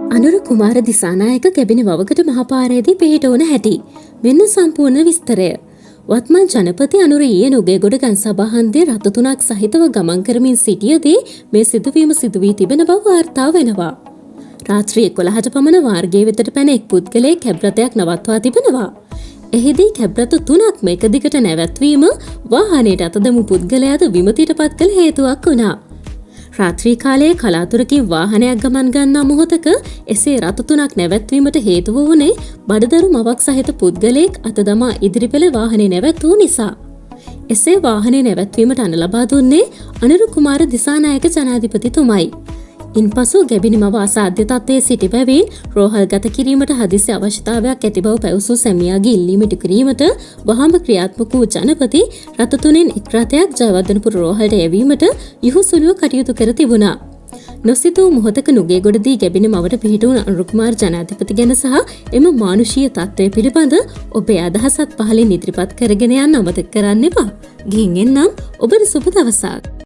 අනුර කුමාර දිසානායක කැබිනි වවකට මහපාරේදී පිහිටවන හැටි. මෙන්න සම්පූර්ණ විස්තරය. වත්මන් ජනපති අනුර ඊයේ නුගේගොඩ ගම්සභාහන්දියේ රථ තුනක් සහිතව ගමන් කරමින් සිටියදී මේ සිදුවීම සිදු වී තිබෙන බව වාර්තා වෙනවා. රාත්‍රී 11ට පමණ මාර්ගයේ වෙතට පැන එක් පුද්ගලයෙක් කැබ් රථයක් නවත්වා තිබෙනවා. එහිදී කැබ් රථ තුනක්ම එක දිගට නැවැත්වීම වාහනයට අත දැමූ පුද්ගලයාද විමතියට පත් කළ හේතුවක් වුණා. රාත්‍රී කාලයේ කලාතුරකින් වාහනයක් ගමන් ගන්නා මොහොතක එසේ රථ තුනක් නැවැත්වීමට හේතුව වුණේ බඩදරු මවක් සහිත පුද්ගලයෙක් අත දමා ඉදිරිපෙළ වාහනේ නැවැත්වූ නිසා. එසේ වාහනේ නැවැත්වීමට අණ ලබා දුන්නේ අනුර කුමාර දිසානායක ජනාධිපතිතුමයි. ඉන්පසු ගැබිනි මව අසාධ්‍ය තත්ත්වයේ සිටි බැවින් රෝහල් ගත කිරීමට හදිසි අවශ්‍යතාවයක් ඇති බව පැවසූ සැමියාගේ ඉල්ලීම ඉටු කිරීමට වහාම ක්‍රියාත්මක වූ ජනපති රථ තුනෙන් එක් රථයක් ජයවර්ධනපුර රෝහලට යැවීමට යහුසුලුව කටයුතු කර තිබුණා. නොසිතූ මොහොතක නුගේගොඩදී ගැබිනි මවට පිහිටුණු අනුර කුමාර ජනාධිපති ගැන සහ එම මානුෂීය තත්ත්වය පිළිබඳ ඔබේ අදහසත් පහලින් ඉදිරිපත් කරගෙන යන්න අමතක කරන්න එපා. ගිහින් එන්නම්. ඔබට සුබ දවසක්.